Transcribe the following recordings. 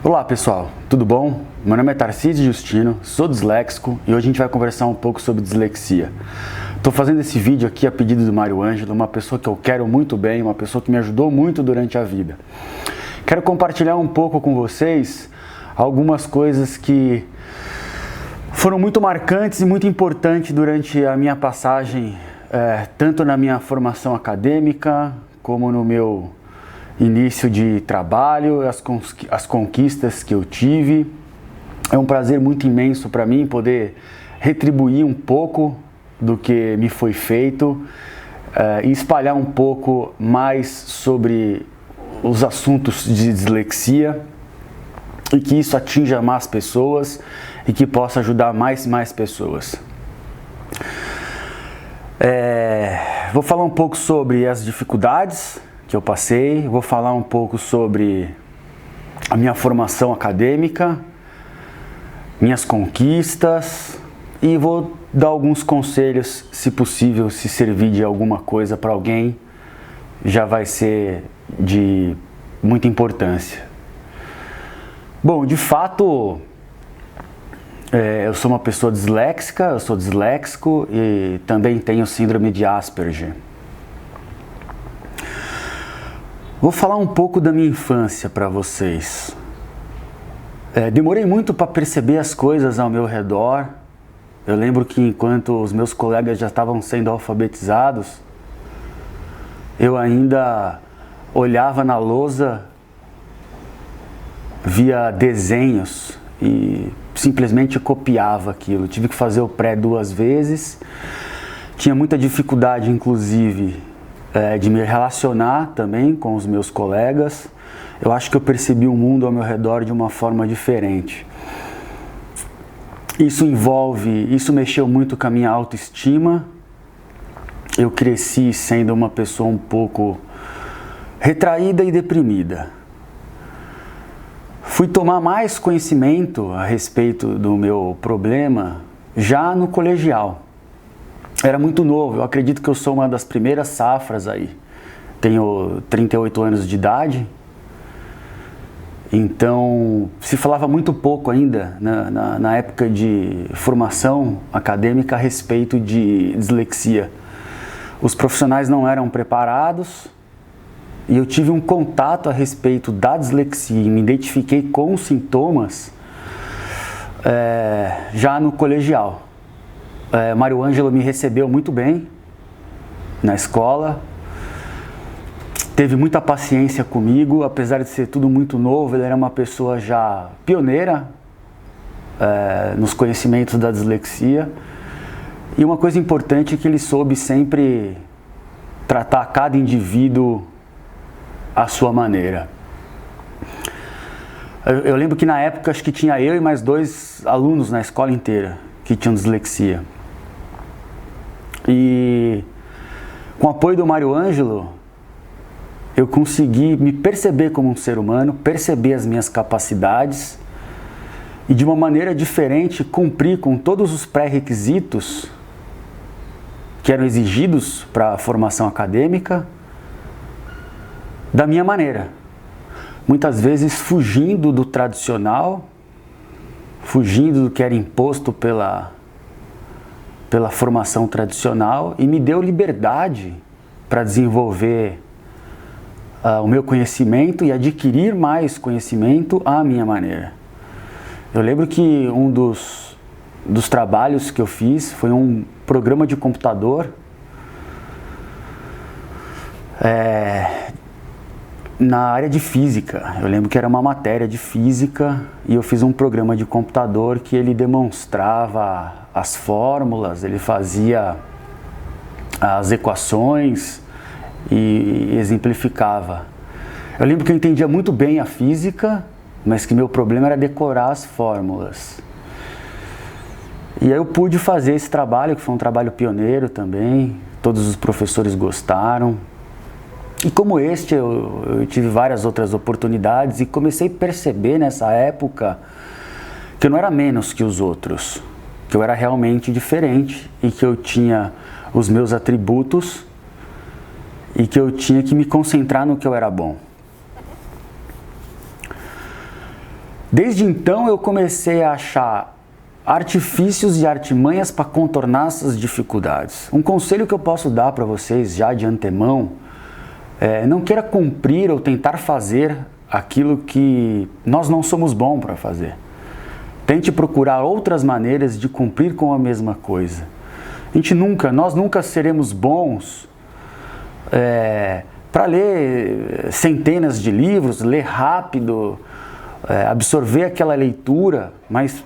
Olá pessoal, tudo bom? Meu nome é Tarcísio Justino, sou disléxico e hoje a gente vai conversar um pouco sobre dislexia. Estou fazendo esse vídeo aqui a pedido do Mário Ângelo, uma pessoa que eu quero muito bem, uma pessoa que me ajudou muito durante a vida. Quero compartilhar um pouco com vocês algumas coisas que foram muito marcantes e muito importantes durante a minha passagem, tanto na minha formação acadêmica, como no meu início de trabalho, as conquistas que eu tive. É um prazer muito imenso para mim poder retribuir um pouco do que me foi feito e espalhar um pouco mais sobre os assuntos de dislexia e que isso atinja mais pessoas e que possa ajudar mais pessoas. Vou falar um pouco sobre as dificuldades que eu passei, vou falar um pouco sobre a minha formação acadêmica, minhas conquistas e vou dar alguns conselhos, se possível, se servir de alguma coisa para alguém, já vai ser de muita importância. Bom, de fato, eu sou uma pessoa disléxica, eu sou disléxico e também tenho síndrome de Asperger. Vou falar um pouco da minha infância para vocês. Demorei muito para perceber as coisas ao meu redor. Eu lembro que enquanto os meus colegas já estavam sendo alfabetizados, eu ainda olhava na lousa, via desenhos e simplesmente copiava aquilo. Tive que fazer o pré 2 vezes. Tinha muita dificuldade, inclusive, de me relacionar também com os meus colegas. Eu acho que eu percebi o mundo ao meu redor de uma forma diferente. Isso mexeu muito com a minha autoestima. Eu cresci sendo uma pessoa um pouco retraída e deprimida. Fui tomar mais conhecimento a respeito do meu problema já no colegial. Era muito novo, eu acredito que eu sou uma das primeiras safras aí. Tenho 38 anos de idade, então se falava muito pouco ainda na época de formação acadêmica a respeito de dislexia. Os profissionais não eram preparados e eu tive um contato a respeito da dislexia e me identifiquei com os sintomas já no colegial. Mário Ângelo me recebeu muito bem na escola, teve muita paciência comigo, apesar de ser tudo muito novo, ele era uma pessoa já pioneira nos conhecimentos da dislexia. E uma coisa importante é que ele soube sempre tratar cada indivíduo à sua maneira. Eu lembro que na época acho que tinha eu e mais 2 alunos na escola inteira que tinham dislexia. E com o apoio do Mário Ângelo, eu consegui me perceber como um ser humano, perceber as minhas capacidades e de uma maneira diferente cumprir com todos os pré-requisitos que eram exigidos para a formação acadêmica da minha maneira. Muitas vezes fugindo do tradicional, fugindo do que era imposto pela formação tradicional e me deu liberdade para desenvolver o meu conhecimento e adquirir mais conhecimento à minha maneira. Eu lembro que um dos trabalhos que eu fiz foi um programa de computador na área de física. Eu lembro que era uma matéria de física e eu fiz um programa de computador que ele demonstrava as fórmulas, ele fazia as equações e exemplificava. Eu lembro que eu entendia muito bem a física, mas que meu problema era decorar as fórmulas. E aí eu pude fazer esse trabalho, que foi um trabalho pioneiro também, todos os professores gostaram. E como eu tive várias outras oportunidades e comecei a perceber nessa época que eu não era menos que os outros, que eu era realmente diferente e que eu tinha os meus atributos e que eu tinha que me concentrar no que eu era bom. Desde então eu comecei a achar artifícios e artimanhas para contornar essas dificuldades. Um conselho que eu posso dar para vocês já de antemão é: não queira cumprir ou tentar fazer aquilo que nós não somos bons para fazer. Tente procurar outras maneiras de cumprir com a mesma coisa. Nós nunca seremos bons para ler centenas de livros, ler rápido, absorver aquela leitura, mas,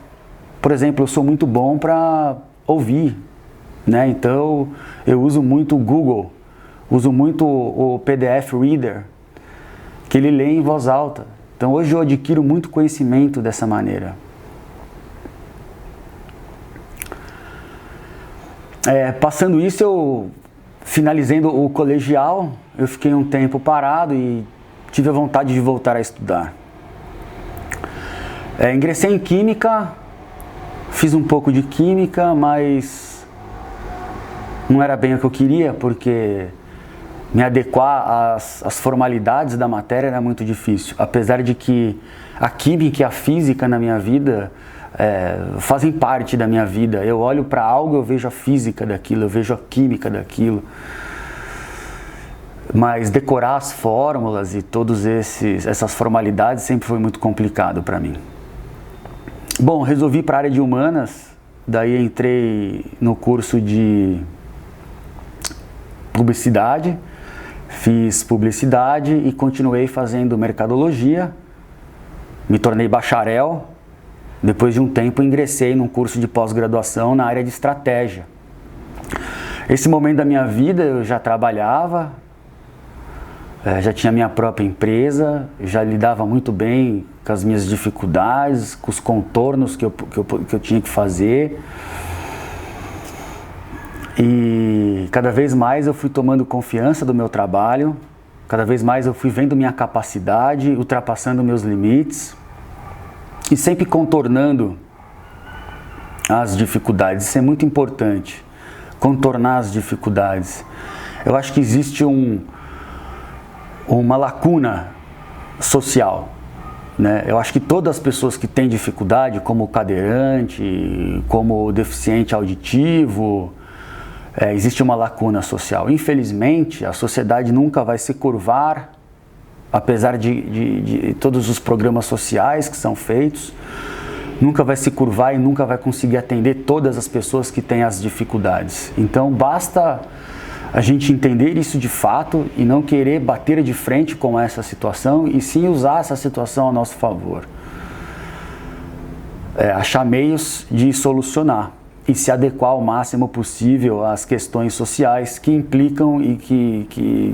por exemplo, eu sou muito bom para ouvir, né? Então eu uso muito o Google, uso muito o PDF Reader, que ele lê em voz alta. Então hoje eu adquiro muito conhecimento dessa maneira. Passando isso, eu finalizando o colegial, eu fiquei um tempo parado e tive a vontade de voltar a estudar. Ingressei em Química, fiz um pouco de Química, mas não era bem o que eu queria, porque me adequar às formalidades da matéria era muito difícil. Apesar de que a Química e a Física na minha vida fazem parte da minha vida. Eu olho para algo, eu vejo a física daquilo, eu vejo a química daquilo. Mas decorar as fórmulas e todas essas formalidades sempre foi muito complicado para mim. Bom, resolvi ir para a área de humanas, daí entrei no curso de publicidade, fiz publicidade e continuei fazendo mercadologia, me tornei bacharel. Depois de um tempo ingressei num curso de pós-graduação na área de estratégia. Esse momento da minha vida eu já trabalhava, já tinha minha própria empresa, já lidava muito bem com as minhas dificuldades, com os contornos que eu tinha que fazer. E cada vez mais eu fui tomando confiança do meu trabalho, cada vez mais eu fui vendo minha capacidade, ultrapassando meus limites e sempre contornando as dificuldades. Isso é muito importante, contornar as dificuldades. Eu acho que existe uma lacuna social, né? Eu acho que todas as pessoas que têm dificuldade, como o cadeirante, como o deficiente auditivo, existe uma lacuna social. Infelizmente, a sociedade nunca vai se curvar, apesar de todos os programas sociais que são feitos, nunca vai se curvar e nunca vai conseguir atender todas as pessoas que têm as dificuldades. Então basta a gente entender isso de fato e não querer bater de frente com essa situação, e sim usar essa situação a nosso favor. Achar meios de solucionar e se adequar ao máximo possível às questões sociais que implicam e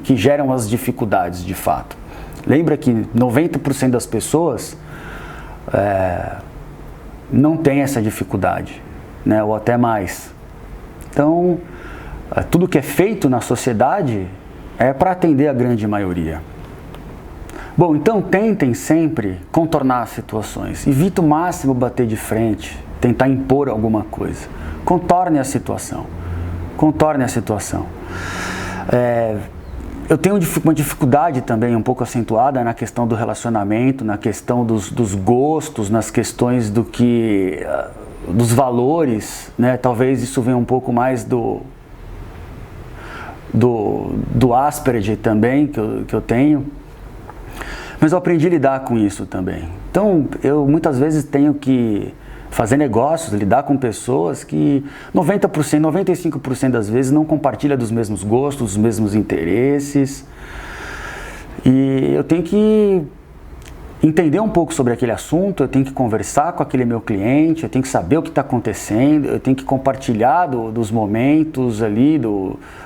que geram as dificuldades de fato. Lembra que 90% das pessoas não tem essa dificuldade, né? Ou até mais. Então, tudo que é feito na sociedade é para atender a grande maioria. Bom, então tentem sempre contornar as situações. Evite o máximo bater de frente, tentar impor alguma coisa. Contorne a situação. Contorne a situação. Eu tenho uma dificuldade também um pouco acentuada na questão do relacionamento, na questão dos gostos, nas questões dos valores, né? Talvez isso venha um pouco mais do Asperger também, que eu tenho. Mas eu aprendi a lidar com isso também. Então, eu muitas vezes tenho que fazer negócios, lidar com pessoas que 90%, 95% das vezes não compartilham dos mesmos gostos, dos mesmos interesses. E eu tenho que entender um pouco sobre aquele assunto, eu tenho que conversar com aquele meu cliente, eu tenho que saber o que está acontecendo, eu tenho que compartilhar dos momentos ali,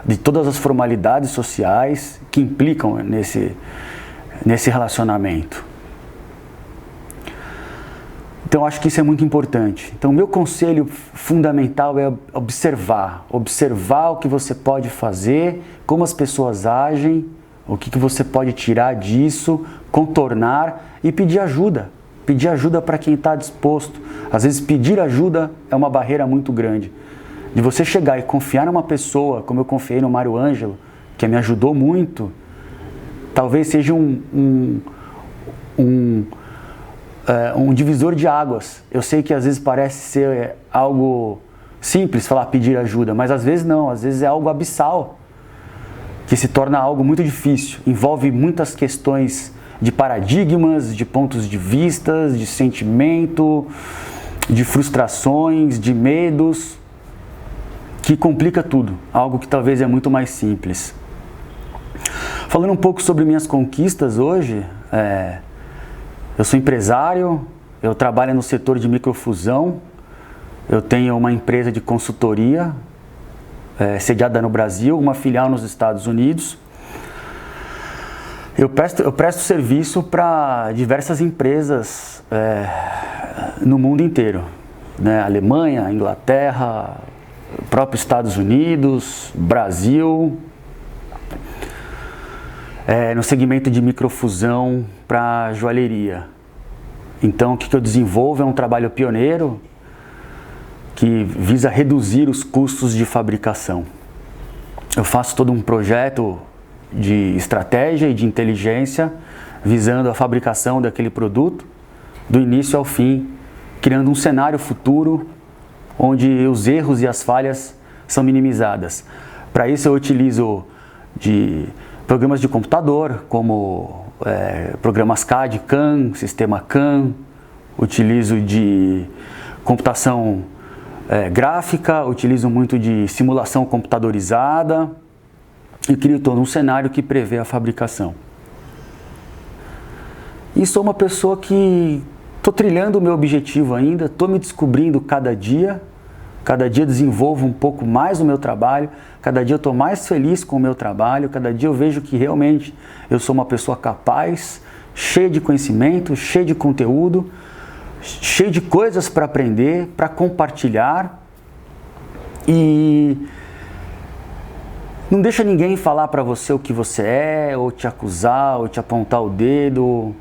de todas as formalidades sociais que implicam nesse relacionamento. Então, eu acho que isso é muito importante. Então, o meu conselho fundamental é observar o que você pode fazer, como as pessoas agem, o que você pode tirar disso, contornar e pedir ajuda. Pedir ajuda para quem está disposto. Às vezes, pedir ajuda é uma barreira muito grande. De você chegar e confiar numa pessoa, como eu confiei no Mário Ângelo, que me ajudou muito, talvez seja um divisor de águas. Eu sei que às vezes parece ser algo simples falar pedir ajuda, mas às vezes não, às vezes é algo abissal, que se torna algo muito difícil. Envolve muitas questões de paradigmas, de pontos de vistas, de sentimento, de frustrações, de medos, que complica tudo, algo que talvez é muito mais simples. Falando um pouco sobre minhas conquistas hoje, eu sou empresário, eu trabalho no setor de microfusão, eu tenho uma empresa de consultoria sediada no Brasil, uma filial nos Estados Unidos. Eu presto serviço para diversas empresas no mundo inteiro, né? Alemanha, Inglaterra, próprio Estados Unidos, Brasil, no segmento de microfusão para joalheria. Então, o que eu desenvolvo é um trabalho pioneiro que visa reduzir os custos de fabricação. Eu faço todo um projeto de estratégia e de inteligência visando a fabricação daquele produto, do início ao fim, criando um cenário futuro onde os erros e as falhas são minimizadas. Para isso eu utilizo de programas de computador, como programas CAD, CAM, sistema CAM, utilizo de computação gráfica, utilizo muito de simulação computadorizada e crio todo um cenário que prevê a fabricação. E sou uma pessoa que estou trilhando o meu objetivo ainda, estou me descobrindo cada dia desenvolvo um pouco mais o meu trabalho, cada dia eu estou mais feliz com o meu trabalho, cada dia eu vejo que realmente eu sou uma pessoa capaz, cheia de conhecimento, cheia de conteúdo, cheia de coisas para aprender, para compartilhar. E não deixa ninguém falar para você o que você é, ou te acusar, ou te apontar o dedo,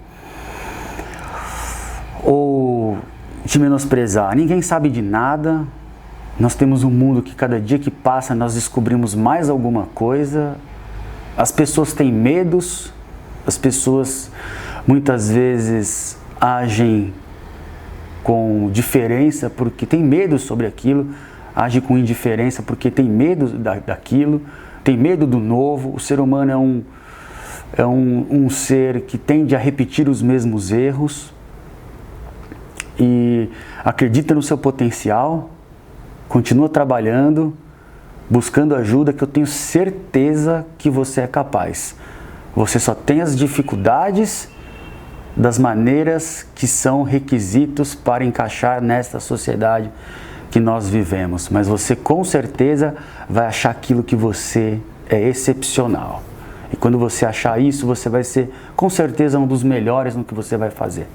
ou te menosprezar. Ninguém sabe de nada. Nós temos um mundo que cada dia que passa nós descobrimos mais alguma coisa. As pessoas têm medos, as pessoas muitas vezes agem com diferença porque tem medo sobre aquilo, agem com indiferença porque tem medo daquilo, tem medo do novo. O ser humano é um ser que tende a repetir os mesmos erros e acredita no seu potencial. Continua trabalhando, buscando ajuda, que eu tenho certeza que você é capaz. Você só tem as dificuldades das maneiras que são requisitos para encaixar nesta sociedade que nós vivemos. Mas você com certeza vai achar aquilo que você é excepcional. E quando você achar isso, você vai ser com certeza um dos melhores no que você vai fazer.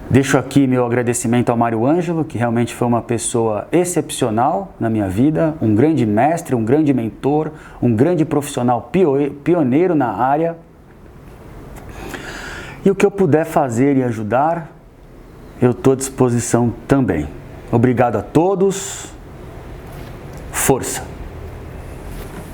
Deixo aqui meu agradecimento ao Mário Ângelo, que realmente foi uma pessoa excepcional na minha vida, um grande mestre, um grande mentor, um grande profissional pioneiro na área. E o que eu puder fazer e ajudar, eu estou à disposição também. Obrigado a todos. Força!